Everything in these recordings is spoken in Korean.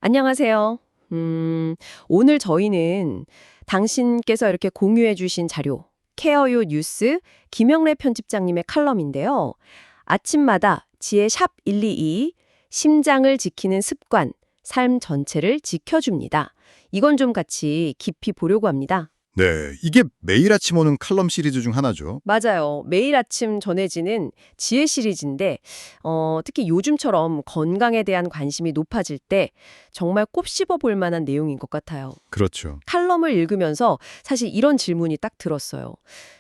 안녕하세요. 오늘 저희는 당신께서 이렇게 공유해 주신 자료, 케어요 뉴스 김영래 편집장님의 칼럼인데요. 아침마다 지혜 샵 122, 심장을 지키는 습관, 삶 전체를 지켜줍니다. 이건 좀 같이 깊이 보려고 합니다. 네, 이게 매일 아침 오는 칼럼 시리즈 중 하나죠. 맞아요. 매일 아침 전해지는 지혜 시리즈인데 특히 요즘처럼 건강에 대한 관심이 높아질 때 정말 꼽씹어 볼 만한 내용인 것 같아요. 그렇죠. 칼럼을 읽으면서 사실 이런 질문이 딱 들었어요.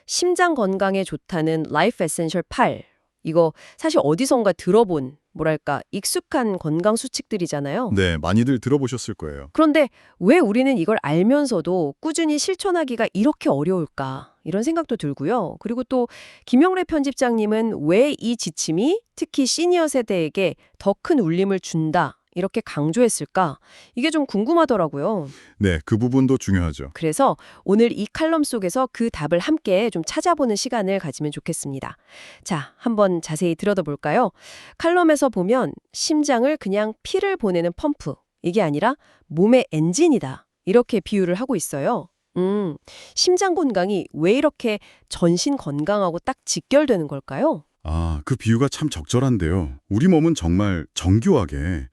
심장 건강에 좋다는 라이프 에센셜 8. 이거 사실 어디선가 들어본 뭐랄까 익숙한 건강 수칙들이잖아요. 네, 많이들 들어보셨을 거예요. 그런데 왜 우리는 이걸 알면서도 꾸준히 실천하기가 이렇게 어려울까? 이런 생각도 들고요. 그리고 또 김영래 편집장님은 왜 이 지침이 특히 시니어 세대에게 더 큰 울림을 준다 이렇게 강조했을까? 이게 좀 궁금하더라고요. 네, 그 부분도 중요하죠. 그래서 오늘 이 칼럼 속에서 그 답을 함께 좀 찾아보는 시간을 가지면 좋겠습니다. 자, 한번 자세히 들여다볼까요? 칼럼에서 보면 심장을 그냥 피를 보내는 펌프, 이게 아니라 몸의 엔진이다. 이렇게 비유를 하고 있어요. 심장 건강이 왜 이렇게 전신 건강하고 딱 직결되는 걸까요? 아, 그 비유가 참 적절한데요. 우리 몸은 정말 정교하게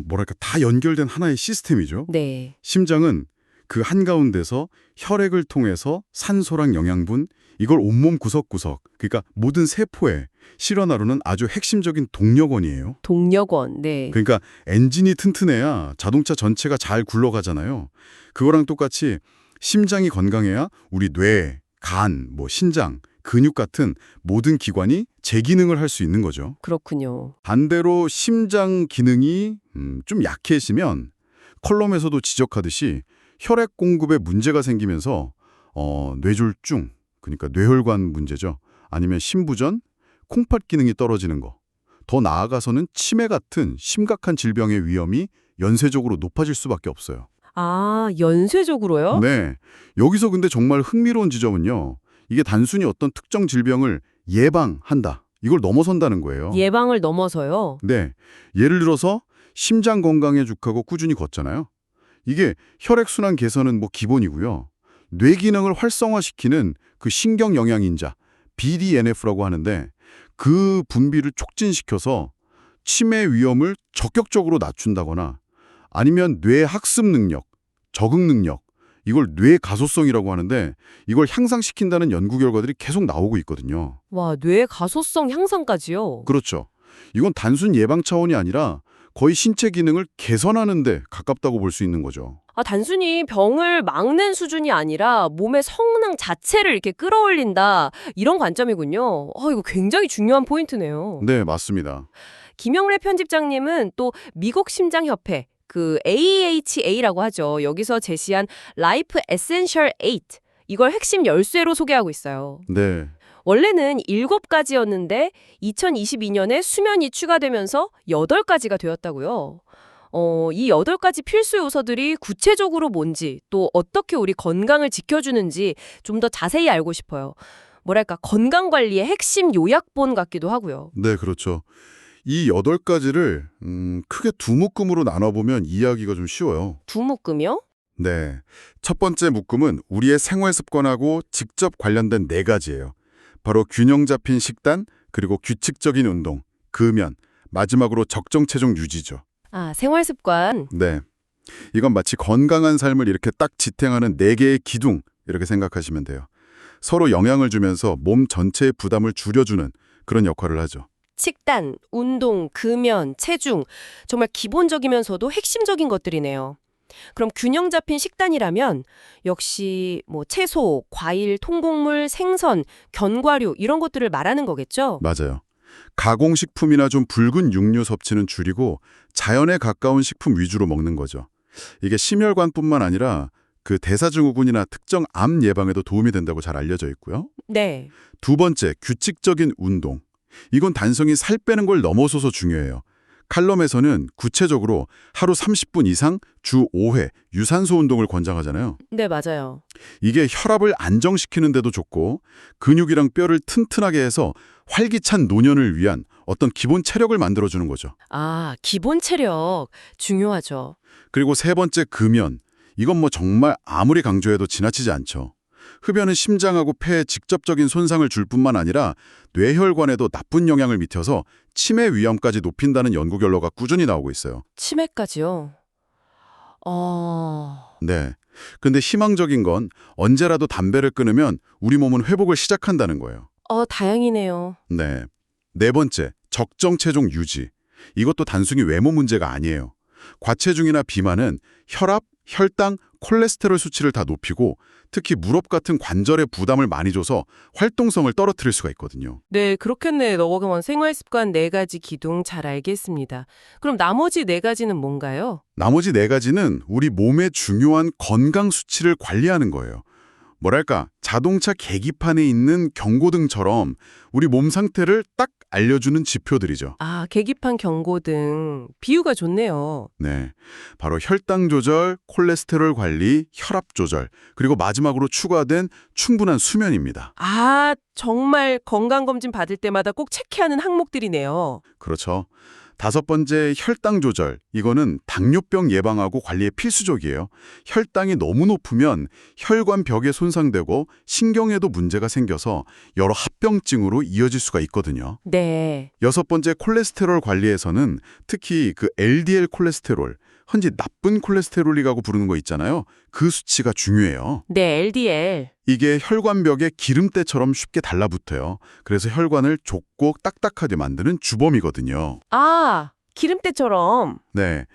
뭐랄까 다 연결된 하나의 시스템이죠. 네. 심장은 그 한가운데서 혈액을 통해서 산소랑 영양분, 이걸 온몸 구석구석, 그러니까 모든 세포에 실어 나르는 아주 핵심적인 동력원이에요. 동력원, 네. 그러니까 엔진이 튼튼해야 자동차 전체가 잘 굴러가잖아요. 그거랑 똑같이 심장이 건강해야 우리 뇌, 간, 신장, 근육 같은 모든 기관이 재기능을 할 수 있는 거죠. 그렇군요. 반대로 심장 기능이 좀 약해지면 컬럼에서도 지적하듯이 혈액 공급에 문제가 생기면서 뇌졸중, 그러니까 뇌혈관 문제죠. 아니면 심부전, 콩팥 기능이 떨어지는 거. 더 나아가서는 치매 같은 심각한 질병의 위험이 연쇄적으로 높아질 수밖에 없어요. 아, 연쇄적으로요? 네. 여기서 근데 정말 흥미로운 지점은요. 이게 단순히 어떤 특정 질병을 예방한다. 이걸 넘어선다는 거예요. 예방을 넘어서요. 네. 예를 들어서 심장 건강에 죽하고 꾸준히 걷잖아요. 이게 혈액순환 개선은 기본이고요. 뇌 기능을 활성화시키는 그 신경 영양인자, BDNF라고 하는데 그 분비를 촉진시켜서 치매 위험을 적극적으로 낮춘다거나 아니면 뇌 학습 능력, 적응 능력, 이걸 뇌 가소성이라고 하는데 이걸 향상시킨다는 연구 결과들이 계속 나오고 있거든요. 와, 뇌 가소성 향상까지요? 그렇죠. 이건 단순 예방 차원이 아니라 거의 신체 기능을 개선하는 데 가깝다고 볼 수 있는 거죠. 아, 단순히 병을 막는 수준이 아니라 몸의 성능 자체를 이렇게 끌어올린다. 이런 관점이군요. 이거 굉장히 중요한 포인트네요. 네, 맞습니다. 김영래 편집장님은 또 미국 심장협회, 그 AHA라고 하죠. 여기서 제시한 라이프 에센셜 8, 이걸 핵심 열쇠로 소개하고 있어요. 네. 원래는 7가지였는데 2022년에 수면이 추가되면서 8가지가 되었다고요. 이 8가지 필수 요소들이 구체적으로 뭔지 또 어떻게 우리 건강을 지켜주는지 좀 더 자세히 알고 싶어요. 뭐랄까 건강관리의 핵심 요약본 같기도 하고요. 네, 그렇죠. 이 8가지를 크게 두 묶음으로 나눠보면 이해하기가 좀 쉬워요. 두 묶음이요? 네. 첫 번째 묶음은 우리의 생활 습관하고 직접 관련된 4가지예요. 바로 균형 잡힌 식단, 그리고 규칙적인 운동, 금연, 마지막으로 적정 체중 유지죠. 아, 생활 습관. 네. 이건 마치 건강한 삶을 이렇게 딱 지탱하는 4개의 기둥, 이렇게 생각하시면 돼요. 서로 영향을 주면서 몸 전체의 부담을 줄여주는 그런 역할을 하죠. 식단, 운동, 금연, 체중. 정말 기본적이면서도 핵심적인 것들이네요. 그럼 균형 잡힌 식단이라면 역시 채소, 과일, 통곡물, 생선, 견과류 이런 것들을 말하는 거겠죠? 맞아요. 가공식품이나 좀 붉은 육류 섭취는 줄이고 자연에 가까운 식품 위주로 먹는 거죠. 이게 심혈관뿐만 아니라 그 대사증후군이나 특정 암 예방에도 도움이 된다고 잘 알려져 있고요. 네. 두 번째, 규칙적인 운동. 이건 단순히 살 빼는 걸 넘어서서 중요해요. 칼럼에서는 구체적으로 하루 30분 이상 주 5회 유산소 운동을 권장하잖아요. 네, 맞아요. 이게 혈압을 안정시키는 데도 좋고 근육이랑 뼈를 튼튼하게 해서 활기찬 노년을 위한 어떤 기본 체력을 만들어주는 거죠. 아, 기본 체력 중요하죠. 그리고 세 번째 금연. 이건 뭐 정말 아무리 강조해도 지나치지 않죠. 흡연은 심장하고 폐에 직접적인 손상을 줄 뿐만 아니라 뇌혈관에도 나쁜 영향을 미쳐서 치매 위험까지 높인다는 연구 결과가 꾸준히 나오고 있어요. 치매까지요? 네. 근데 희망적인 건 언제라도 담배를 끊으면 우리 몸은 회복을 시작한다는 거예요. 다행이네요. 네. 네 번째, 적정 체중 유지. 이것도 단순히 외모 문제가 아니에요. 과체중이나 비만은 혈압, 혈당, 콜레스테롤 수치를 다 높이고 특히 무릎 같은 관절에 부담을 많이 줘서 활동성을 떨어뜨릴 수가 있거든요. 네, 그렇겠네. 너건 생활 습관 4가지 기둥 잘 알겠습니다. 그럼 나머지 4가지는 뭔가요? 나머지 네 가지는 우리 몸의 중요한 건강 수치를 관리하는 거예요. 뭐랄까, 자동차 계기판에 있는 경고등처럼 우리 몸 상태를 딱 알려주는 지표들이죠. 아, 계기판 경고등. 비유가 좋네요. 네, 바로 혈당 조절, 콜레스테롤 관리, 혈압 조절, 그리고 마지막으로 추가된 충분한 수면입니다. 아, 정말 건강검진 받을 때마다 꼭 체크하는 항목들이네요. 그렇죠. 다섯 번째, 혈당 조절. 이거는 당뇨병 예방하고 관리에 필수적이에요. 혈당이 너무 높으면 혈관 벽에 손상되고 신경에도 문제가 생겨서 여러 합병증으로 이어질 수가 있거든요. 네. 여섯 번째, 콜레스테롤 관리에서는 특히 그 LDL 콜레스테롤, 흔히 나쁜 콜레스테롤이라고 부르는 거 있잖아요. 그 수치가 중요해요. 네, LDL. 이게 혈관벽에 기름때처럼 쉽게 달라붙어요. 그래서 혈관을 좁고 딱딱하게 만드는 주범이거든요. 아, 기름때처럼. 네,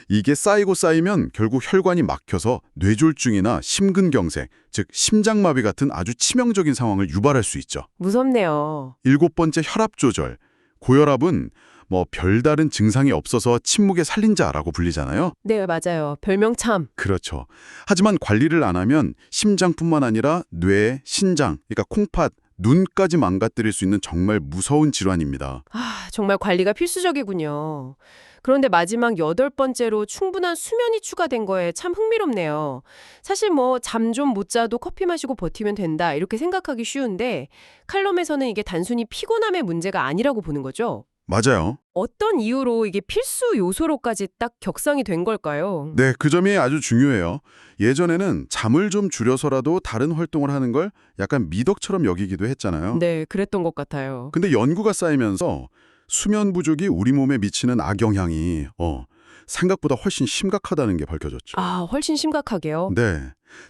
이게 쌓이면 결국 혈관이 막혀서 뇌졸중이나 심근경색, 즉 심장마비 같은 아주 치명적인 상황을 유발할 수 있죠. 무섭네요. 일곱 번째, 혈압 조절. 고혈압은 뭐 별다른 증상이 없어서 침묵의 살인자라고 불리잖아요. 네, 맞아요. 별명 참. 그렇죠. 하지만 관리를 안 하면 심장뿐만 아니라 뇌, 신장, 그러니까 콩팥, 눈까지 망가뜨릴 수 있는 정말 무서운 질환입니다. 아, 정말 관리가 필수적이군요. 그런데 마지막 8번째로 충분한 수면이 추가된 거에 참 흥미롭네요. 사실 뭐 잠 좀 못 자도 커피 마시고 버티면 된다 이렇게 생각하기 쉬운데 칼럼에서는 이게 단순히 피곤함의 문제가 아니라고 보는 거죠. 맞아요. 어떤 이유로 이게 필수 요소로까지 딱 격상이 된 걸까요? 네, 그 점이 아주 중요해요. 예전에는 잠을 좀 줄여서라도 다른 활동을 하는 걸 약간 미덕처럼 여기기도 했잖아요. 네, 그랬던 것 같아요. 근데 연구가 쌓이면서 수면 부족이 우리 몸에 미치는 악영향이 생각보다 훨씬 심각하다는 게 밝혀졌죠. 아, 훨씬 심각하게요? 네.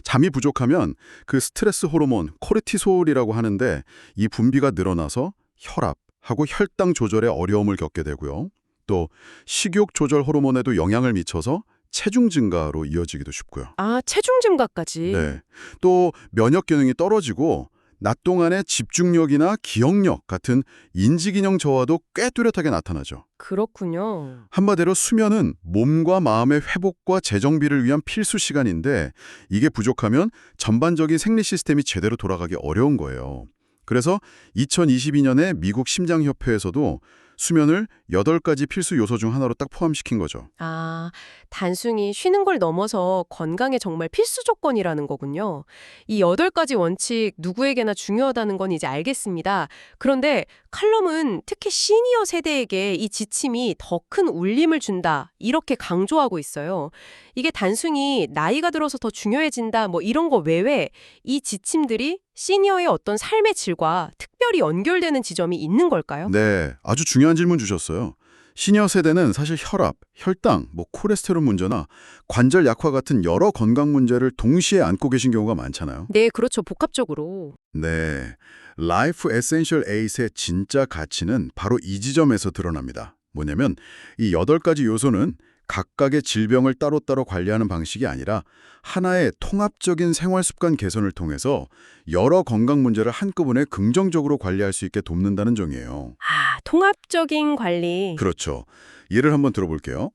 잠이 부족하면 그 스트레스 호르몬 코르티솔이라고 하는데 이 분비가 늘어나서 혈압하고 혈당 조절에 어려움을 겪게 되고요. 또 식욕 조절 호르몬에도 영향을 미쳐서 체중 증가로 이어지기도 쉽고요. 아, 체중 증가까지? 네. 또 면역 기능이 떨어지고 낮 동안의 집중력이나 기억력 같은 인지기능 저하도 꽤 뚜렷하게 나타나죠. 그렇군요. 한마디로 수면은 몸과 마음의 회복과 재정비를 위한 필수 시간인데 이게 부족하면 전반적인 생리 시스템이 제대로 돌아가기 어려운 거예요. 그래서 2022년에 미국 심장협회에서도 수면을 8가지 필수 요소 중 하나로 딱 포함시킨 거죠. 아, 단순히 쉬는 걸 넘어서 건강에 정말 필수 조건이라는 거군요. 이 8가지 원칙 누구에게나 중요하다는 건 이제 알겠습니다. 그런데 칼럼은 특히 시니어 세대에게 이 지침이 더 큰 울림을 준다 이렇게 강조하고 있어요. 이게 단순히 나이가 들어서 더 중요해진다 뭐 이런 거 외에 이 지침들이 시니어의 어떤 삶의 질과 특별히 연결되는 지점이 있는 걸까요? 네, 아주 중요한 질문 주셨어요. 시니어 세대는 사실 혈압, 혈당, 콜레스테롤 문제나 관절 약화 같은 여러 건강 문제를 동시에 안고 계신 경우가 많잖아요. 네, 그렇죠. 복합적으로. 네, Life Essential 8의 진짜 가치는 바로 이 지점에서 드러납니다. 뭐냐면 이 8가지 요소는 각각의 질병을 따로따로 관리하는 방식이 아니라 하나의 통합적인 생활 습관 개선을 통해서 여러 건강 문제를 한꺼번에 긍정적으로 관리할 수 있게 돕는다는 점이에요. 아, 통합적인 관리. 그렇죠. 예를 한번 들어볼게요.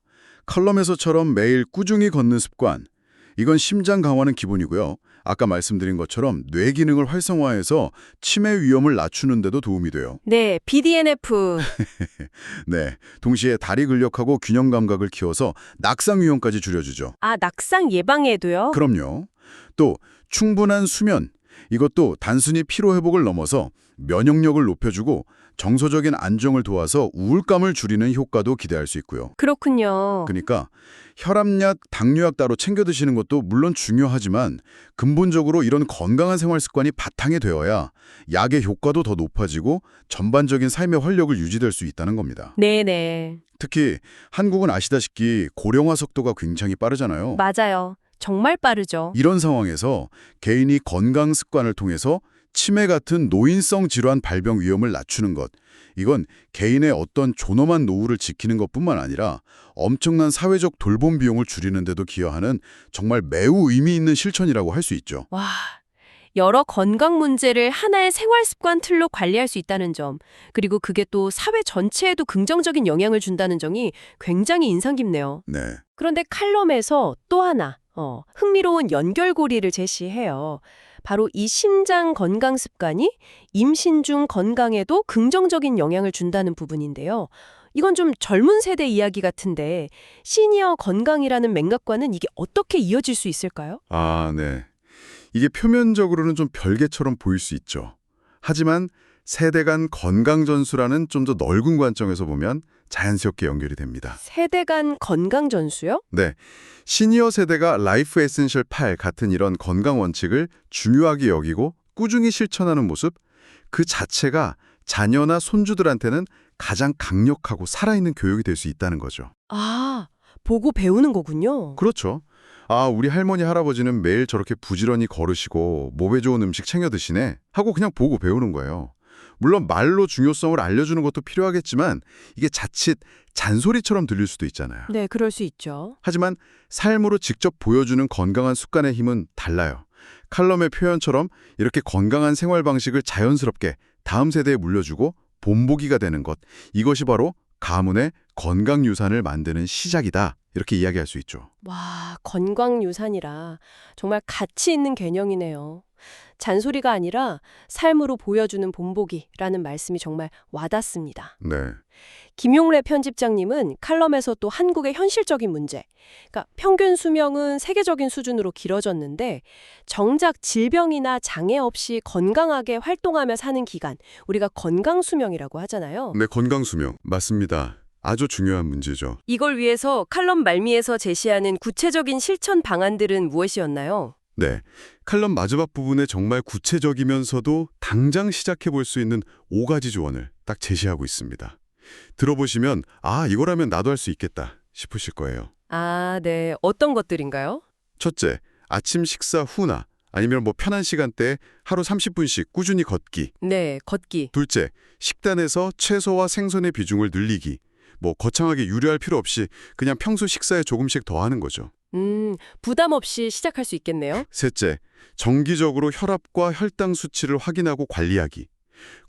컬럼에서처럼 매일 꾸준히 걷는 습관. 이건 심장 강화는 기본이고요. 아까 말씀드린 것처럼 뇌 기능을 활성화해서 치매 위험을 낮추는 데도 도움이 돼요. 네, BDNF. 네, 동시에 다리 근력하고 균형 감각을 키워서 낙상 위험까지 줄여주죠. 아, 낙상 예방에도요? 그럼요. 또 충분한 수면. 이것도 단순히 피로회복을 넘어서 면역력을 높여주고 정서적인 안정을 도와서 우울감을 줄이는 효과도 기대할 수 있고요. 그렇군요. 그러니까 혈압약, 당뇨약 따로 챙겨 드시는 것도 물론 중요하지만 근본적으로 이런 건강한 생활 습관이 바탕이 되어야 약의 효과도 더 높아지고 전반적인 삶의 활력을 유지될 수 있다는 겁니다. 네네. 특히 한국은 아시다시피 고령화 속도가 굉장히 빠르잖아요. 맞아요. 정말 빠르죠. 이런 상황에서 개인이 건강 습관을 통해서 치매 같은 노인성 질환 발병 위험을 낮추는 것, 이건 개인의 어떤 존엄한 노후를 지키는 것뿐만 아니라 엄청난 사회적 돌봄 비용을 줄이는 데도 기여하는 정말 매우 의미 있는 실천이라고 할 수 있죠. 와, 여러 건강 문제를 하나의 생활 습관 틀로 관리할 수 있다는 점, 그리고 그게 또 사회 전체에도 긍정적인 영향을 준다는 점이 굉장히 인상 깊네요. 네. 그런데 칼럼에서 또 하나 흥미로운 연결고리를 제시해요. 바로 이 심장 건강 습관이 임신 중 건강에도 긍정적인 영향을 준다는 부분인데요. 이건 좀 젊은 세대 이야기 같은데 시니어 건강이라는 맥락과는 이게 어떻게 이어질 수 있을까요? 아, 네. 이게 표면적으로는 좀 별개처럼 보일 수 있죠. 하지만 세대 간 건강 전수라는 좀 더 넓은 관점에서 보면 자연스럽게 연결이 됩니다. 세대 간 건강 전수요? 네. 시니어 세대가 라이프 에센셜 8 같은 이런 건강 원칙을 중요하게 여기고 꾸준히 실천하는 모습, 그 자체가 자녀나 손주들한테는 가장 강력하고 살아있는 교육이 될 수 있다는 거죠. 아, 보고 배우는 거군요. 그렇죠. 아, 우리 할머니, 할아버지는 매일 저렇게 부지런히 걸으시고 몸에 좋은 음식 챙겨 드시네 하고 그냥 보고 배우는 거예요. 물론 말로 중요성을 알려주는 것도 필요하겠지만 이게 자칫 잔소리처럼 들릴 수도 있잖아요. 네, 그럴 수 있죠. 하지만 삶으로 직접 보여주는 건강한 습관의 힘은 달라요. 칼럼의 표현처럼 이렇게 건강한 생활 방식을 자연스럽게 다음 세대에 물려주고 본보기가 되는 것, 이것이 바로 가문의 건강 유산을 만드는 시작이다. 이렇게 이야기할 수 있죠. 와, 건강 유산이라 정말 가치 있는 개념이네요. 잔소리가 아니라 삶으로 보여주는 본보기라는 말씀이 정말 와닿습니다. 네. 김용래 편집장님은 칼럼에서 또 한국의 현실적인 문제, 그러니까 평균 수명은 세계적인 수준으로 길어졌는데 정작 질병이나 장애 없이 건강하게 활동하며 사는 기간, 우리가 건강 수명이라고 하잖아요. 네, 건강 수명. 맞습니다. 아주 중요한 문제죠. 이걸 위해서 칼럼 말미에서 제시하는 구체적인 실천 방안들은 무엇이었나요? 네. 칼럼 마지막 부분에 정말 구체적이면서도 당장 시작해 볼 수 있는 5가지 조언을 딱 제시하고 있습니다. 들어보시면 아, 이거라면 나도 할 수 있겠다 싶으실 거예요. 아, 네. 어떤 것들인가요? 첫째, 아침 식사 후나 아니면 편한 시간대에 하루 30분씩 꾸준히 걷기. 네, 걷기. 둘째, 식단에서 채소와 생선의 비중을 늘리기. 거창하게 유려할 필요 없이 그냥 평소 식사에 조금씩 더하는 거죠. 부담 없이 시작할 수 있겠네요. 셋째, 정기적으로 혈압과 혈당 수치를 확인하고 관리하기.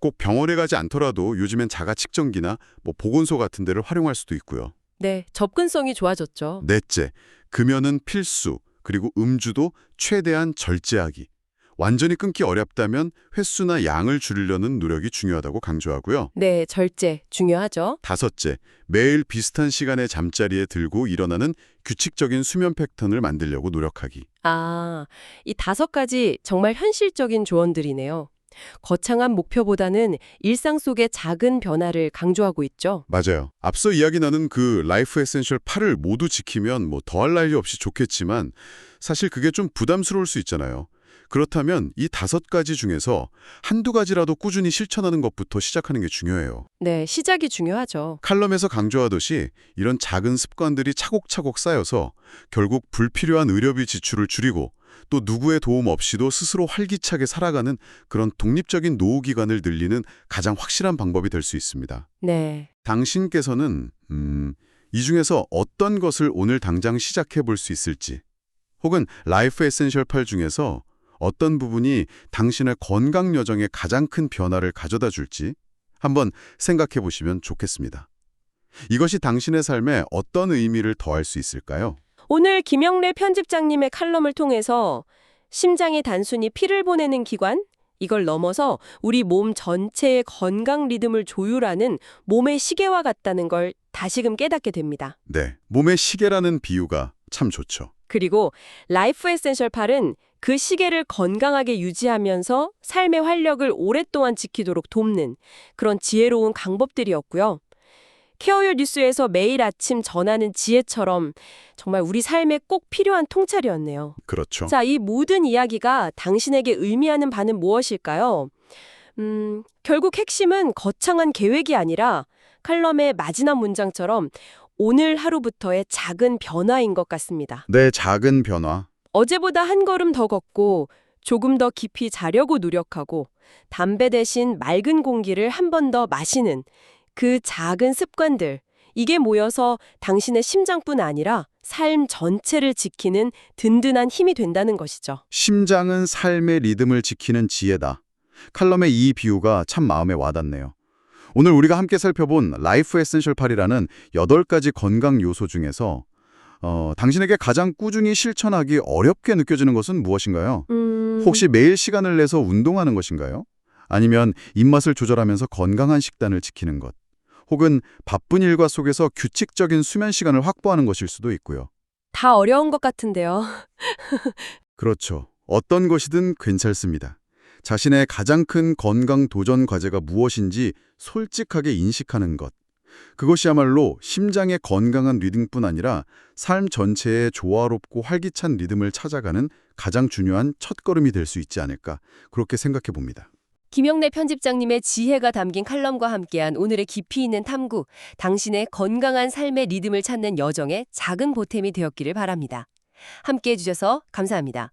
꼭 병원에 가지 않더라도 요즘엔 자가 측정기나 보건소 같은 데를 활용할 수도 있고요. 네, 접근성이 좋아졌죠. 넷째, 금연은 필수, 그리고 음주도 최대한 절제하기. 완전히 끊기 어렵다면 횟수나 양을 줄이려는 노력이 중요하다고 강조하고요. 네, 절제 중요하죠. 다섯째, 매일 비슷한 시간에 잠자리에 들고 일어나는 규칙적인 수면 패턴을 만들려고 노력하기. 아, 이 5가지 정말 현실적인 조언들이네요. 거창한 목표보다는 일상 속의 작은 변화를 강조하고 있죠. 맞아요. 앞서 이야기 나눈 그 라이프 에센셜 8을 모두 지키면 더할 나위 없이 좋겠지만 사실 그게 좀 부담스러울 수 있잖아요. 그렇다면 이 5가지 중에서 한두 가지라도 꾸준히 실천하는 것부터 시작하는 게 중요해요. 네, 시작이 중요하죠. 칼럼에서 강조하듯이 이런 작은 습관들이 차곡차곡 쌓여서 결국 불필요한 의료비 지출을 줄이고 또 누구의 도움 없이도 스스로 활기차게 살아가는 그런 독립적인 노후 기간을 늘리는 가장 확실한 방법이 될 수 있습니다. 네. 당신께서는 이 중에서 어떤 것을 오늘 당장 시작해 볼 수 있을지, 혹은 라이프 에센셜 8 중에서 어떤 부분이 당신의 건강 여정에 가장 큰 변화를 가져다 줄지 한번 생각해 보시면 좋겠습니다. 이것이 당신의 삶에 어떤 의미를 더할 수 있을까요? 오늘 김영래 편집장님의 칼럼을 통해서 심장이 단순히 피를 보내는 기관, 이걸 넘어서 우리 몸 전체의 건강 리듬을 조율하는 몸의 시계와 같다는 걸 다시금 깨닫게 됩니다. 네, 몸의 시계라는 비유가 참 좋죠. 그리고 라이프 에센셜 8은 그 시계를 건강하게 유지하면서 삶의 활력을 오랫동안 지키도록 돕는 그런 지혜로운 방법들이었고요. 케어유 뉴스에서 매일 아침 전하는 지혜처럼 정말 우리 삶에 꼭 필요한 통찰이었네요. 그렇죠. 자, 이 모든 이야기가 당신에게 의미하는 바는 무엇일까요? 결국 핵심은 거창한 계획이 아니라 칼럼의 마지막 문장처럼 오늘 하루부터의 작은 변화인 것 같습니다. 내 작은 변화. 어제보다 한 걸음 더 걷고 조금 더 깊이 자려고 노력하고 담배 대신 맑은 공기를 한 번 더 마시는 그 작은 습관들, 이게 모여서 당신의 심장뿐 아니라 삶 전체를 지키는 든든한 힘이 된다는 것이죠. 심장은 삶의 리듬을 지키는 지혜다. 칼럼의 이 비유가 참 마음에 와닿네요. 오늘 우리가 함께 살펴본 라이프 에센셜 8이라는 8가지 건강 요소 중에서 당신에게 가장 꾸준히 실천하기 어렵게 느껴지는 것은 무엇인가요? 혹시 매일 시간을 내서 운동하는 것인가요? 아니면 입맛을 조절하면서 건강한 식단을 지키는 것? 혹은 바쁜 일과 속에서 규칙적인 수면 시간을 확보하는 것일 수도 있고요. 다 어려운 것 같은데요. 그렇죠. 어떤 것이든 괜찮습니다. 자신의 가장 큰 건강 도전 과제가 무엇인지 솔직하게 인식하는 것. 그것이야말로 심장의 건강한 리듬뿐 아니라 삶 전체의 조화롭고 활기찬 리듬을 찾아가는 가장 중요한 첫걸음이 될 수 있지 않을까, 그렇게 생각해 봅니다. 김영래 편집장님의 지혜가 담긴 칼럼과 함께한 오늘의 깊이 있는 탐구, 당신의 건강한 삶의 리듬을 찾는 여정에 작은 보탬이 되었기를 바랍니다. 함께해 주셔서 감사합니다.